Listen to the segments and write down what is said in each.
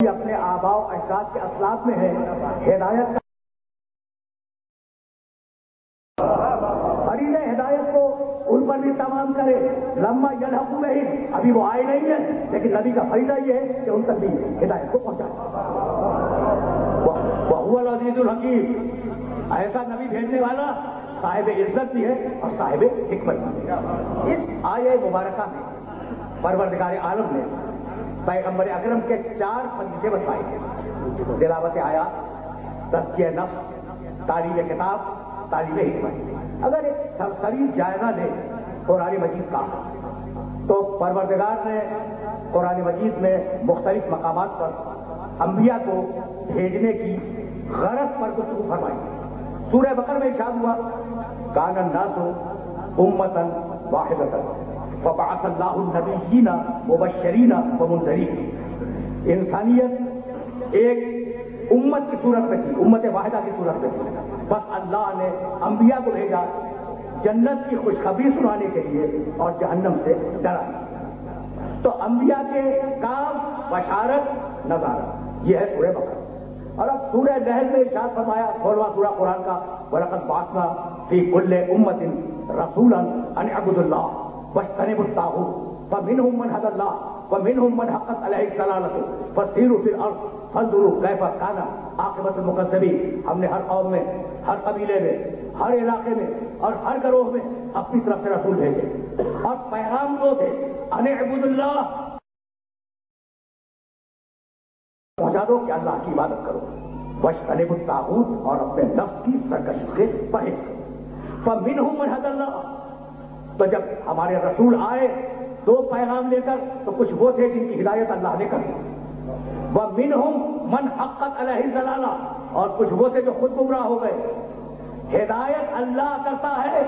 اپنے آباء و اجداد کے اسلاف میں ہے، ہدایت فرید ہدایت کو ان پر بھی تمام کرے. لما یلحقوا بہم، ابھی وہ آئے نہیں ہیں لیکن نبی کا فریضہ یہ ہے کہ ان تک بھی ہدایت کو پہنچائے. وہو العزیز الحکیم، ایسا نبی بھیجنے والا صاحب عزت بھی ہے اور صاحب حکمت بھی ہے. اس آیہ مبارکہ میں پروردگار عالم نے پیغمبر اکرم کے 4 فضیلتیں بتائی ہیں: تلاوت آیات، تزکیہ نفس، تعلیم کتاب، تعلیم حکمت. اگر ایک سرسری جائزہ لے قرآن مجید کا تو پروردگار نے قرآن مجید میں مختلف مقامات پر انبیاء کو بھیجنے کی غرض پر گفتگو فرمائی. سورہ بقرہ میں ارشاد ہوا: کان الناس امۃ واحدۃ فبعث اللہ النبیین مبشرین ومنذرین. انسانیت ایک امت کی صورت میں تھی، امت واحدہ کی صورت میں تھی، بس اللہ نے انبیاء کو بھیجا جنت کی خوشخبری سنانے کے لیے اور جہنم سے ڈرانے. تو انبیاء کے کام بشارت نذارت، یہ ہے سورہ بقرہ. اور اب سورہ نحل میں ارشاد فرمایا 16واں سورہ قرآن کا: وَلَقَدْ بَعَثْنَا فِي كُلِّ أُمَّةٍ رَسُولًا أَنِ اعْبُدُوا اللَّهَ وَاجْتَنِبُوا الطَّاغُوتَ فَمِنْهُم مَّنْ هَدَى اللَّهُ وَمِنْهُم مَّنْ حَقَّتْ عَلَيْهِ الضَّلَالَةُ فَسِيرُوا فِي الْأَرْضِ فَانظُرُوا كَيْفَ كَانَ عَاقِبَةُ الْمُكَذِّبِينَ. ہم نے ہر قوم میں، ہر قبیلے میں، ہر علاقے میں اور ہر گروہ میں اپنی طرف سے رسول بھیجے اور پیغام دو تھے: أَنِ اعْبُدُوا اللَّهَ، پہنچا دو کہ اللہ کی عبادت کرو، واجتنبوا الطاغوت، اور اپنے نفس کی سرکشی سے پرہیز کرو. فَمِنْهُم مَّنْ هَدَى اللَّهُ، تو جب ہمارے رسول آئے 2 پیغام لے کر تو کچھ وہ تھے جن کی ہدایت اللہ نے کر دی. وَمِنْهُم مَّنْ حَقَّتْ عَلَيْهِ الضَّلَالَةُ، اور کچھ وہ تھے جو خود گمراہ ہو گئے. ہدایت اللہ کرتا ہے،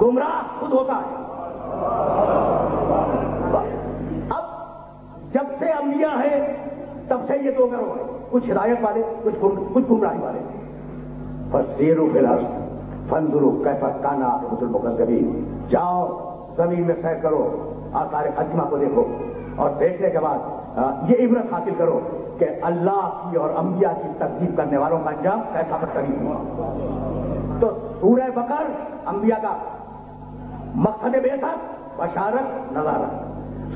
گمراہ خود ہوتا ہے. اب جب سے انبیاء ہیں تب سے یہ 2 گروہ ہیں، کچھ ہدایت والے، کچھ گمراہی والے. فَسِيرُوا فِي الْأَرْضِ فَانظُرُوا كَيْفَ كَانَ عَاقِبَةُ الْمُكَذِّبِينَ. جاؤ زمین میں سیر کرو، آثار قدیمہ کو دیکھو، اور دیکھنے کے بعد یہ عبرت حاصل کرو کہ اللہ کی اور انبیاء کی تکذیب کرنے والوں کا انجام کیسا بدترین ہوا. تو سورہ بقرہ انبیاء کا مقصد بعثت، بشارت، نذارت.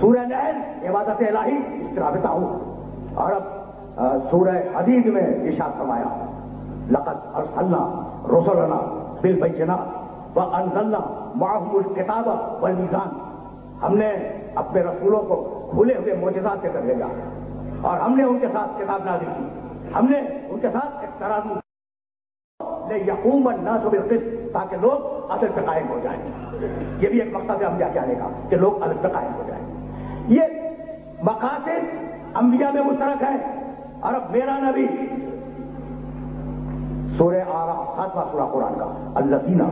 سورہ نحل عبادت الہی، اجتناب طاغوت. اور اب سورہ حدید میں ارشاد فرمایا: لقد ارسلنا رسلنا بالبینات وانزلنا معهم الکتاب والمیزان. ہم نے اپنے رسولوں کو کھلے ہوئے معجزات سے کر بھیجا اور ہم نے ان کے ساتھ کتاب نازل کی، ہم نے ان کے ساتھ ایک ترازو لِيَقُومَ النَّاسُ بِالْقِسْطِ، تاکہ لوگ عدل پہ قائم ہو جائیں. یہ بھی ایک مقصد ہے انبیاء کے آنے کا کہ لوگ عدل پہ قائم ہو جائیں. یہ مقاصد انبیاء میں مشترک ہے. اور اب میرا نبی، سورہ اعراف 7واں سورہ قرآن کا: الذین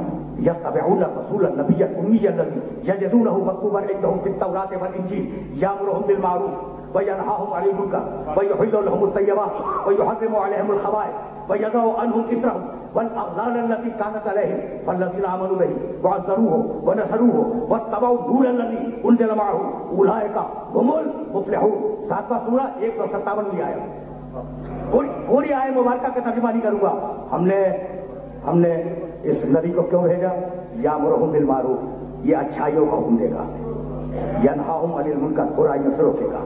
یتبعون الرسول النبی الامی الذی یجدونہ مکتوبا عندهم فی التوراۃ والانجیل یامرهم بالمعروف وینہاهم عن المنکر ویحل لهم الطیبات ویحرم علیہم الخبائث ویضع عنهم اصرهم والاغلال التي كانت عليهم فالذین آمنوا به وعزروه ونصروه واتبعوا النور الذي انزل معه اولئک هم المفلحون. 7واں سورہ 157 آیت. پوری آئے مبارکہ کا ترجمہ نہیں کروں گا. ہم نے اس نبی کو کیوں بھیجا؟ یامرہم بالمعروف، یہ اچھائیوں کا حکم دے گا، ینہاہم عن المنکر، برائیوں سے روکے گا،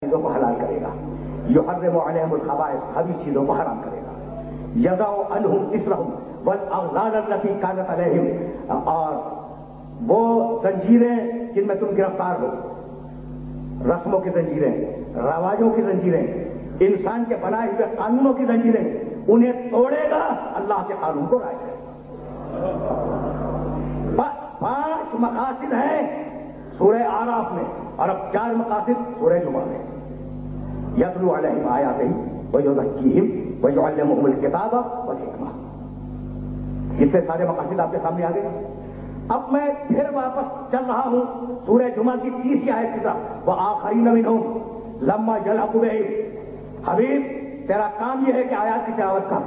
چیزوں کو حلال کرے گا، یحرم علیہم الخبائث، خبیث چیزوں کو حرام کرے گا، یضع عنہم اصرہم والاغلال التی کانت علیہم، اور وہ زنجیریں جن میں تم گرفتار ہو، رسموں کی زنجیریں، رواجوں کی زنجیریں، انسان کے بنائے ہوئے قانونوں کی زنجیریں، انہیں توڑے گا، اللہ کے قانون کو رائے گا. 5 مقاصد ہیں سورہ اعراف میں، اور اب 4 مقاصد سورہ جمعہ میں. یتلو علیہم آیاتہ ویزکیہم ویعلمہم الکتاب والحکمہ. اتنے سارے مقاصد آپ کے سامنے آ گئے. اب میں پھر واپس چل رہا ہوں سورہ جمعہ کی 30 آیت کی طرف: وآخرین منہم لما یلحقوا بہم. حبیب تیرا کام یہ ہے کہ آیات کی تلاوت کر،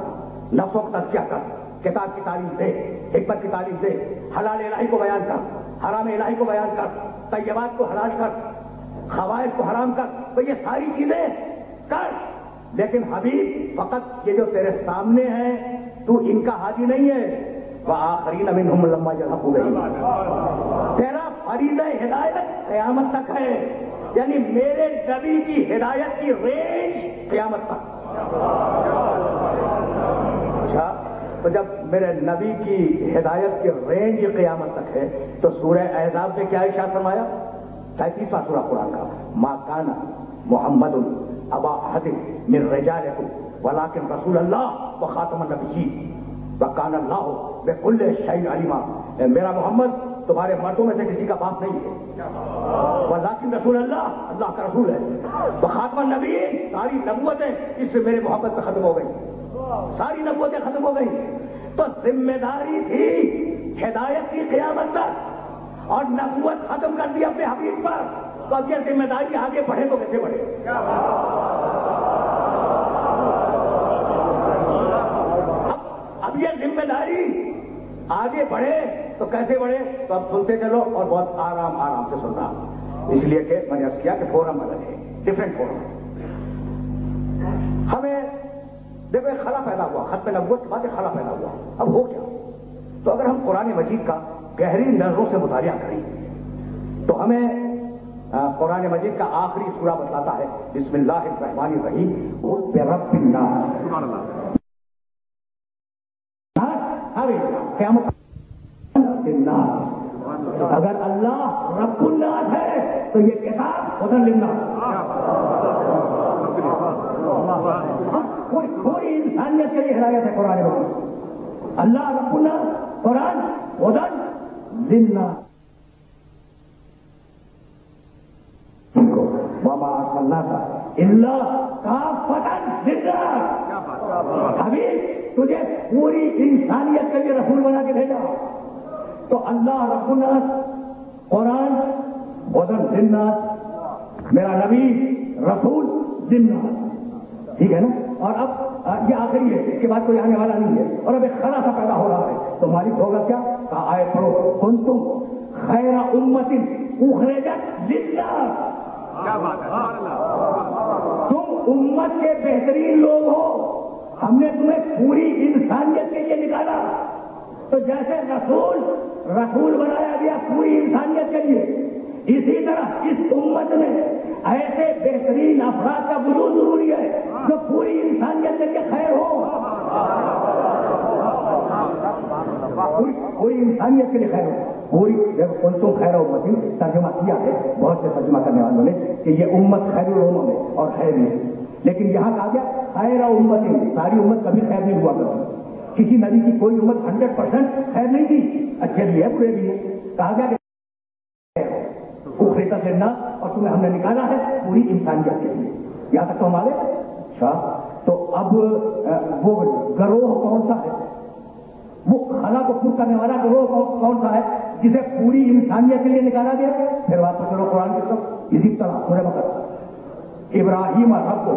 نفسوں کا تزکیہ کر، کتاب کی تعلیم دے، حکمت کی تعلیم دے، حلال الہی کو بیان کر، حرام الہی کو بیان کر، طیبات کو حلال کر، خوائش کو حرام کر، تو یہ ساری چیزیں کر، لیکن حبیب فقط یہ جو تیرے سامنے ہیں تو ان کا حاجی نہیں ہے، وآخرین منہم لما یلحقوا بہم، تیرا فریضہ ہدایت قیامت تک ہے، یعنی میرے نبی کی ہدایت کی رینج قیامت تک۔ اچھا، تو جب میرے نبی کی ہدایت کی رینج قیامت تک ہے تو سورہ احزاب میں کیا ارشاد فرمایا؟ 33واں سورہ قرآن کا، ما کان محمد ابا احد من رجالکم ولکن رسول اللہ وخاتم النبیین وکان اللہ بکل شیء علیما، میرا محمد تمہارے مردوں میں سے کسی کا باپ نہیں ہے، ولیکن رسول اللہ، اللہ کا رسول ہے، وخاتم النبیین، ساری نبوتیں اس سے میرے محبت پہ ختم ہو گئی، ساری نبوتیں ختم ہو گئی، تو ذمہ داری تھی ہدایت کی قیامت تک، اور نبوت ختم کر دی اپنے حبیب پر، تو اب یہ ذمہ داری آگے بڑھے تو کیسے بڑھے؟ اب یہ ذمہ داری آگے بڑھے تو کیسے بڑھے؟ تو اب سنتے چلو اور بہت آرام آرام سے سننا، اس لیے کہ میں نے عرض کیا کہ فورم الگ ہے، ڈفرینٹ فورم۔ ہمیں دیکھو ایک خلا پیدا ہوا، ختم نبوت کے بعد ایک خلا پیدا ہوا، اب ہو کیا؟ تو اگر ہم قرآن مجید کا گہری نظروں سے مطالعہ کریں تو ہمیں قرآن مجید کا آخری سورہ بتلاتا ہے، بسم اللہ الرحمن الرحیم، قل برب الناس، قیامت الناس، اگر اللہ رب الناس ہے تو یہ کتاب ہدی للناس، پوری انسانیت کے لیے ہدایت ہے قرآن مجید، اللہ رب الناس، قرآن ہدی للناس، وما ارسلناک الا کافۃ للناس، حبیب تجھے پوری انسانیت کے لیے رسول بنا کے بھیجا، تو اللہ رب الناس، قرآن ہدی للناس، میرا نبی رسول للناس، ٹھیک ہے نا؟ اور اب یہ آخری ہے، اس کے بعد کوئی آنے والا نہیں ہے، اور اب ایک خلا سا پیدا ہو رہا ہے، تو مالک ہوگا کیا؟ کہا آیت پڑھو، کنتم خیر امت اخرجت للناس، تم امت کے بہترین لوگ ہو، ہم نے تمہیں پوری انسانیت کے لیے نکالا، تو جیسے رسول بنایا گیا پوری انسانیت کے لیے، اسی طرح اس امت میں ایسے بہترین افراد کا وجود ضروری ہے جو پوری انسانیت کے لیے خیر ہو، پوری انسانیت کے لیے خیر ہو، پوری جب کنتم خیر امت ترجمہ کیا ہے بہت سے ترجمہ کرنے والوں نے کہ یہ امت خیر الامم ہے اور خیر نہیں، لیکن یہاں کہا گیا خیر امت، ساری امت کبھی خیر نہیں ہوا کرتی، کسی نبی کی کوئی امت 100% خیر نہیں تھی، اچھے بھی ہے برے بھی ہے، کہا گیا کہ اخرجت للناس، اور تمہیں ہم نے نکالا ہے پوری انسانیت کے لیے، یہاں تک تو ہمارے۔ اچھا، تو اب وہ گروہ کون سا ہے، وہ خلا کو پور کرنے والا گروہ کون سا ہے جسے پوری انسانیت کے لیے نکالا گیا؟ پھر واپس چلو قرآن کی طرف، اسی طرح سورہ بقرہ، ابراہیم ربہ،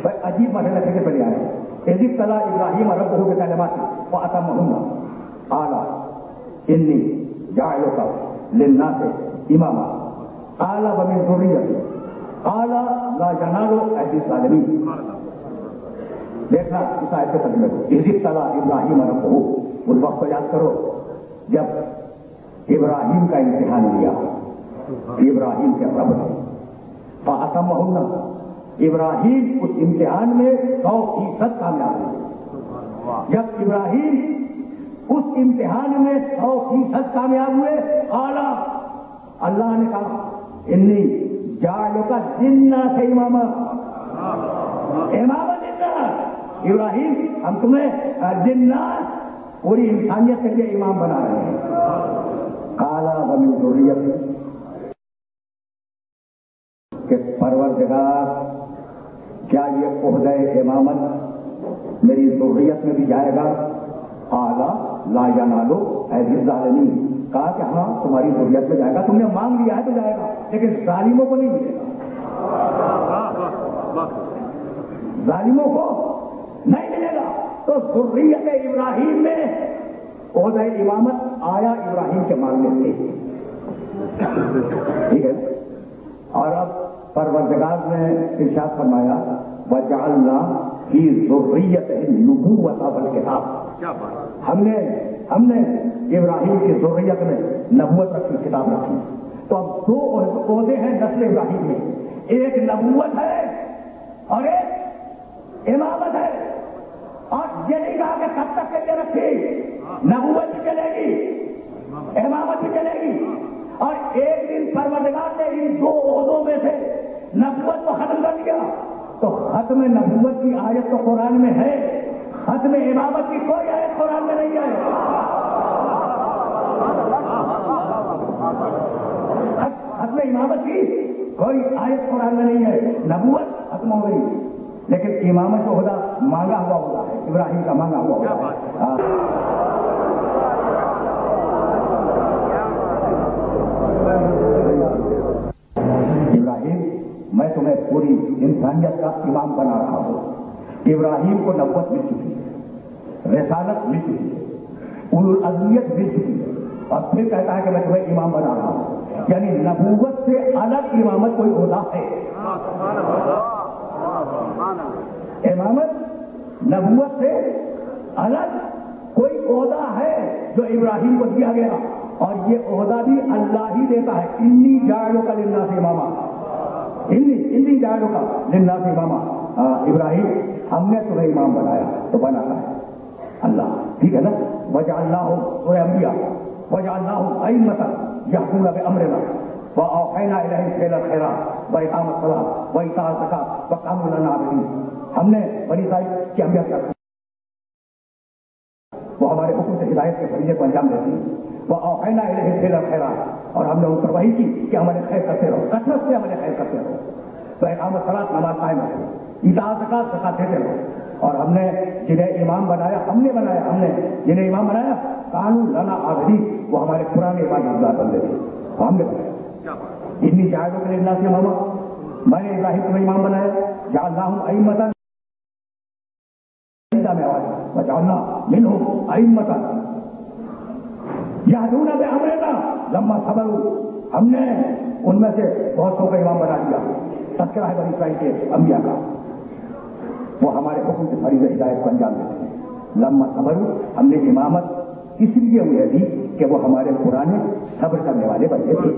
بھائی عجیب مسئلہ لکھنے پڑے آئے، اذ ابتلی ابراہیم ربہ بکلمات فاتمہن قال انی جاعلک للناس اماما قال ومن ذریتی قال لا ینال عہد الظالمین۔ دیکھنا اس آیت کے ترجمے کو، اذ ابتلی ابراہیم ربہ، اس وقت کو یاد کرو جب ابراہیم کا امتحان لیا، ابراہیم کے رب نے، فاتمہن، ابراہیم اس امتحان میں 100% کامیاب ہوئے، جب ابراہیم اس امتحان میں 100% کامیاب ہوئے، اعلیٰ اللہ نے کہا انی جاعلک للناس اماما، امامت للناس، ابراہیم ہم تمہیں للناس پوری انسانیت کے لیے امام بنا رہے ہیں، قال ومن ذریتی، کہ پروردگار کیا یہ عہدہ امامت میری ذریت میں بھی جائے گا؟ قال لا ینال عہد الظالمین، کہا کہ ہاں تمہاری ذریت میں جائے گا، تم نے مانگ لیا ہے تو جائے گا، لیکن ظالموں کو نہیں ملے گا، ظالموں کو نہیں ملے گا۔ تو ذریت ابراہیم میں عہدہ امامت آیا ابراہیم کے مانگنے سے، ٹھیک ہے، اور اب پروردگار نے ارشاد فرمایا وَجَعَلْنَا فِي ذُرِّيَّتِهِ النُّبُوَّةَ وَالْكِتَابَ، ہم نے ابراہیم کی ذریت میں نبوت رکھی، کتاب رکھی۔ تو اب دو عہدے ہیں نسل ابراہیم میں، ایک نبوت ہے اور ایک امامت ہے۔ اور یہ نہیں کہا کہ کب تک کے لیے رکھی، نبوت بھی چلے گی، امامت بھی چلے گی، اور ایک دن پروردگار نے ان دو عہدوں میں سے نبوت کو ختم کر دیا۔ تو ختم نبوت کی آیت تو قرآن میں ہے، ختم امامت کی کوئی آیت قرآن میں نہیں ہے۔ ختم امامت کی کوئی آیت قرآن میں نہیں ہے۔ نبوت ختم ہو گئی، لیکن امامت جو عہدہ مانگا ہوا عہدہ ہے، ابراہیم کا مانگا ہوا عہدہ ہے۔ ابراہیم، میں تمہیں پوری انسانیت کا امام بنا رہا ہوں۔ ابراہیم کو نبوت مل چکی ہے، رسالت مل چکی ہے، اولو العزمیت مل چکی ہے، اور پھر کہتا ہے کہ میں تمہیں امام بنا رہا ہوں۔ یعنی نبوت سے الگ امامت کوئی عہدہ ہے؟ امامت نبوت سے الگ کوئی عہدہ ہے جو ابراہیم کو دیا گیا، اور یہ عہدہ بھی اللہ ہی دیتا ہے۔ انی جاعلک للناس اماما، انی جاعلک للناس اماما۔ ابراہیم، ہم نے تمہیں امام بنایا، تو بنانا ہے اللہ، ٹھیک ہے نا؟ وجعلناہم، سورہ انبیاء، وجعلناہم ائمۃ یہدون بامرنا واوحینا الیہم فعل الخیرات واقام الصلاۃ وایتاء الزکاۃ وکانوا لنا عابدین۔ ہم نے بنی اسرائیل کی انبیاء کیا، وہ ہمارے حکم سے ہدایت کے فریضے کو انجام دیتی، واوحینا الیہم فعل الخیرات، اور ہم نے ان پر وحی کی کہ عمل خیر کرتے رہو، کثرت سے عمل خیر کرتے رہو، واقام الصلاۃ، نماز قائم رکھو، ایتاء الزکاۃ، زکات دیتے رہو۔ اور ہم نے جنہیں امام بنایا، ہم نے جنہیں امام بنایا، کانوا لنا عابدین، وہ ہمارے پرانے عبادت گزار بندے تھے، ہم نے بنایا۔ انی جاعلک للناس اماما، میں نے ابراہیم کو امام بنایا، جعلناہم ائمۃ، وجعلنا منہم ائمۃ یہدون بامرنا لما صبروا، ہم نے ان میں سے بہت کو امام بنا دیا۔ تذکرہ ہے بنی اسرائیل کے انبیاء کا، وہ ہمارے حکم سے فریض ہدایت کو انجام دیتے ہیں۔ لما صبروا، ہم نے امامت اس لیے ہوئی تھی کہ وہ ہمارے پرانے صبر کرنے والے بندے تھے۔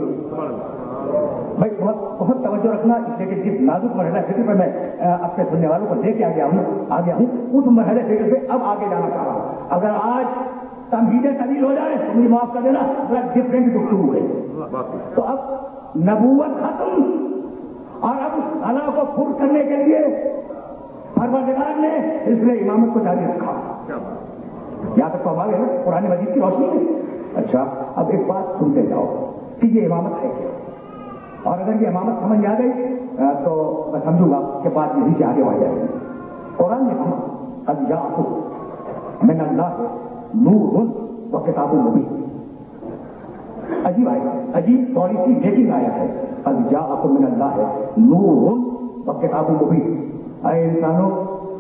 بھائی بہت توجہ رکھنا، اس لیے کہ جس نازک مرحلہ فکر پہ میں اپنے سننے والوں کو لے کے آ گیا ہوں اس مرحلے فکر پہ اب آگے جانا چاہ رہا ہوں۔ اگر آج تمہیدیں طویل ہو جائے تو مجھے معاف کر دینا، ڈفرینٹ گفتگو ہے۔ تو اب نبوت ختم، اور اب اس خلا کو پر کرنے کے لیے پروردگار نے اس لیے امامت کو جاری رکھا۔ یہاں تک تو اب آگے نا قرآن مجید کی روشنی میں۔ اچھا، اب ایک بات سنتے جاؤ کہ یہ امامت ہے کیا، اور اگر یہ امامت سمجھ آ گئی تو میں سمجھوں گا کہ بات یہیں سے آگے بڑھ جائے گی۔ قرآن نے کہا قد جاءکم من اللہ نور وکتاب مبین۔ عجیب آیت، عجیب تھوڑی سی لیکن آیت ہے، قد جاءکم من اللہ نور وکتاب مبین۔ اے انسانوں،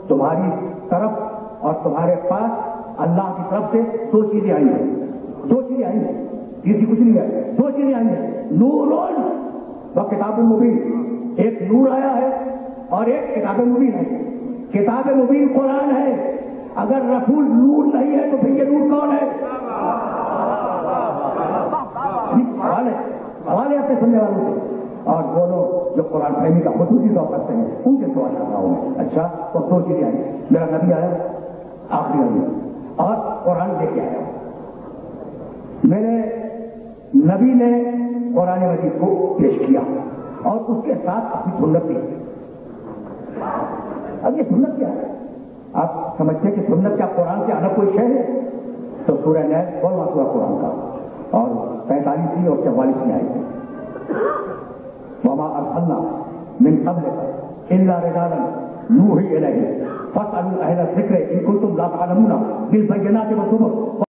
تمہاری طرف اور تمہارے پاس اللہ کی طرف سے دو چیزیں آئی ہیں، دو چیزیں آئی ہیں، تیسری کچھ نہیں ہے، دو چیزیں آئی ہیں، نور و کتاب مبین۔ ایک نور آیا ہے اور ایک کتاب مبین ہے۔ کتاب مبین قرآن ہے، اگر رسول نور نہیں ہے تو پھر یہ نور کون ہے؟ سوال ہے اپنے سننے والوں سے، اور وہ لوگ جو قرآن فہمی کا خصوصی ذوق کرتے ہیں ان سے سوال کر رہا ہوں۔ اچھا، تو دو چیزیں آئی، میرا نبی آیا آخری نبی اور قرآن لے کے آیا۔ میرے نبی نے قرآن مجید کو پیش کیا اور اس کے ساتھ اپنی سنت دی۔ اب یہ سنت کیا ہے؟ آپ سمجھتے ہیں کہ سنت کیا قرآن سے الگ کوئی شے ہے؟ تو سورہ نیل 16واں سورہ قرآن کا اور 45ویں اور 44ویں آیت ہے، وما ارسلنا من قبلک الا رجالا نوحی الیہم فاسألوا اہل الذکر ان کنتم لا تعلمون بالبینات والزبر۔